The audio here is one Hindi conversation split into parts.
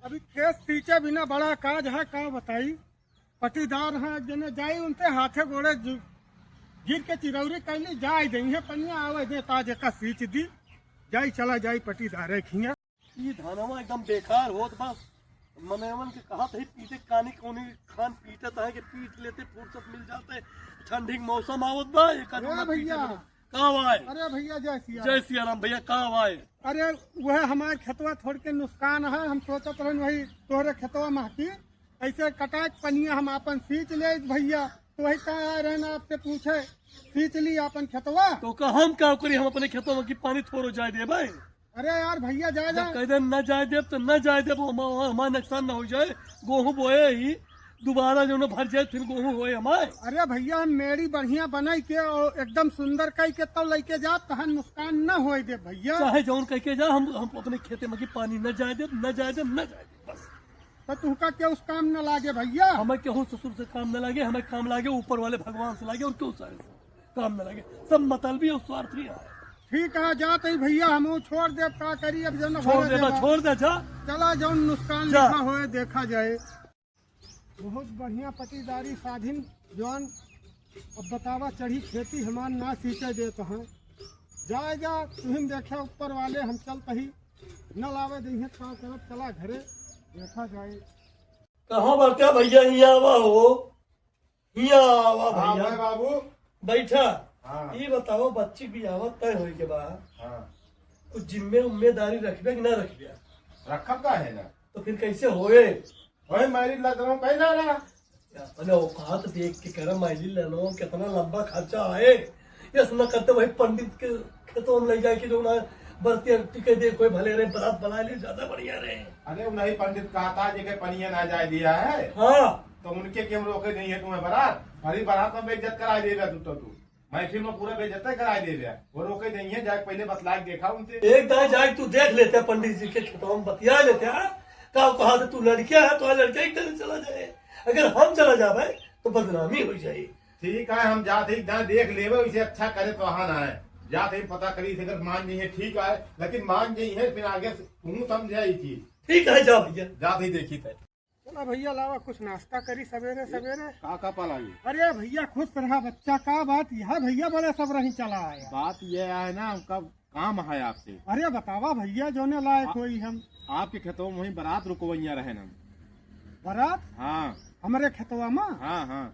अभी खेत सींचे बिना बड़ा काज है, का बताई। पटीदार है जने जाई उनसे हाथे गोड़े गिर के चिरौरी कैली जाई दई है पनिया आवे दे ताज का सींच दी जाई चला जाई पटीदारे खिया। ये धानवा एकदम बेकार होत बस मनमन के कहा था पीटे कानी कोनी खान पीटत है कि पीट लेते फुर्सत मिल जाते ठंडी के मौसम आवत बा भैया कहाँ आए। अरे भैया जय सिया राम भैया कहाँ आए। अरे वह हमारे खेतवा थोड़ के नुकसान है, हम सोचत रहे वही तोहरे खेतवा महकी ऐसे कटा पनिया हम अपन सींच ले भैया, तो वही कहा आए रहे ना आपसे पूछे सींच ली अपन खेतवा। तो का हम क्या करी, हम अपने खेतों में की पानी थोड़ो जाए दे भाई। अरे यार भैया जा कह दे न जाए दे तो न जाए दे, हमारा नुकसान न हो जाए। गेहूँ बोए ही दोबारा जो न भर जाए फिर गेहूँ होए हमारे। अरे भैया हम मेरी बढ़िया बनाई के और एकदम सुंदर कई के तब लेके जा तहन नुकसान न हो दे भैया। चाहे जौन कह के जा हम अपने खेते में की पानी न जाए दे न जाए दे न जाए दे बस। तो तुमका क्या उस काम न लागे भैया। हमें केहू ससुर से काम न लगे, हमें काम लागे ऊपर वाले भगवान से लागे और क्यों सारे काम न लगे, सब मतलबी और स्वार्थी है। ठीक है जाते ही भैया हम छोड़ दे का करी अब जो छोड़ दे जा चला जो नुकसान लिखा होए देखा जाए। बहुत बढ़िया पटीदारी साधिन जौन अब बतावा चढ़ी खेती हमार ना सींचे देते हैं। जाए जा तुम देखे ऊपर वाले हम चलते ही न लावे दी है का करब चला घरे देखा जाए। कहाँ बढ़ते भैया यहाँ आवा हो, यहाँ आवा भैया बाबू बैठा। हाँ। ये बताओ बच्ची भी आवत तय हो के बाद कुछ जिम्मेदारी रखबे कि ना रखबे। रखब का है ना तो फिर कैसे होए। वही मैरिज लग रहा हूँ कहीं ना ना अपने औकात देख के कर माइली ले लो, कितना लंबा खर्चा आए। ये सुना करते वही पंडित के खेतों में ले जाए कि जो ना बरती टिके दे कोई भले रहे बारात बना ले ज्यादा बढ़िया रहे। अरे नहीं पंडित कहा था जगह पनिया ना जाए दिया है। हाँ तो उनके क्यों रोके नहीं है तुम्हें बारात, भरी बारात में बेइज्जत करा देगा तू महफिल में पूरा बेइज्जत करा देगा। वो रोके नहीं है, जाके पहले बतला देखा उनसे। एक दाए जाए तू देख लेते पंडित जी के खेतों में बतिया लेते हैं कहा तू लड़किया है तो लड़का एक तरह चला जाए। अगर हम चला जाए तो बदनामी हो जाए। ठीक है हम जाते देख ले इसे अच्छा करे तो वहाँ ना है जाते पता करी अगर मान नहीं है ठीक है, लेकिन मान नहीं है फिर आगे तुम समझाई थी। ठीक है जा भैया जाते ही देखी थे। चला भैया लावा कुछ नाश्ता करी सवेरे सवेरे। का पालाई अरे भैया खुश रहा बच्चा का बात यह भैया बड़े सब रही चला आया। बात यह है ना कब काम है आपसे। अरे बतावा भैया जो ने लायक कोई हम आपके खेतों में वही बारात रुकवैया रहे ना बारात। हाँ हमारे खेतवा में। हाँ हाँ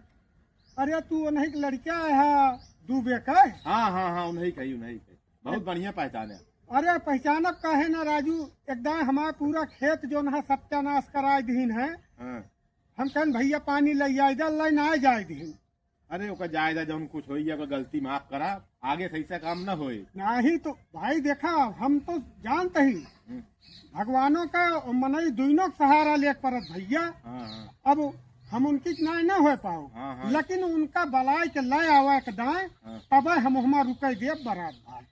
अरे तू नहीं लड़का है डूबे का। हाँ हाँ हाँ उन्हीं कही बहुत बढ़िया पहचान है। अरे पहचानब का है ना राजू, एकदम हमारा पूरा खेत जो है सत्यानाश कराए दीन है। हाँ। हम कहन भैया पानी ले जाए लाइन आए जाए दीन। अरे ओका जायदा जब कुछ हो गया गलती माफ करा, आगे सही से काम न होए। नहीं तो भाई देखा हम तो जानते ही भगवानों का मनई दोनों सहारा ले परत भैया। हाँ हाँ अब हम उनकी न्याय न हो पाओ। हाँ हाँ। लेकिन उनका बलाई के लय आवा के दाए हाँ। तब हम हमारा रुके दे बारात भाई।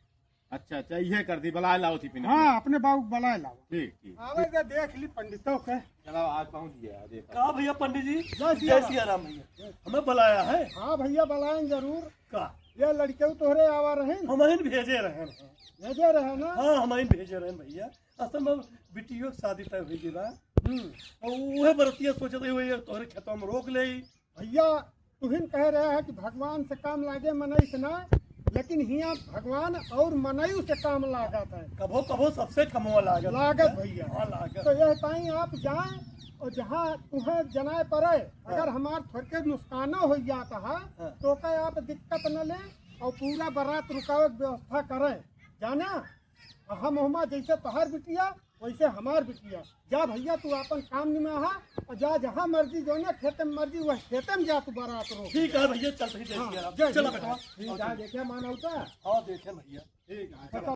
अच्छा अच्छा ये कर दी बला लाओ थी पिना। हाँ अपने बाबू बलाए लाओ। ठीक ठीक आवे दे देख ली पंडितों के। चलो आज पहुँच गया देखा। कहा भैया पंडित जी जय सिया राम भैया हमें बुलाया है। हाँ भैया बलाएं जरूर। का ये लड़के तोहरे आवा रहे हम भेजे रहे हैं। भेजे रहे ना। हाँ हम भेजे रहे भैया। असल में बिटियों की शादी तय हुई बा और वह बरतिया सोचते हुए तोहरे खेतों में रोक ले। भैया तुहिन कह रहे हैं कि भगवान से काम लागे मनई से ना, लेकिन यहाँ भगवान और मनई से काम लागत है। कभो कभो सबसे कमवा लागत भैया। हाँ लागत। तो यह ताई आप जाए और जहाँ तुम्हें जनाए पड़े अगर हमार थोड़के नुकसान हो जाता है तो क्या आप दिक्कत न ले और पूरा बारात रुकावे व्यवस्था करें जाना। हम हमा जैसे तोहर बिटिया वैसे हमार बिटिया। जा भैया तू अपन काम में आ और जा जहाँ मर्जी जो ना खेते में मर्जी वह खेते में जा तू बारात रो। ठीक है भैया चल हाँ, चलो बेटा देखे मानवता। हाँ देखे भैया ठीक है।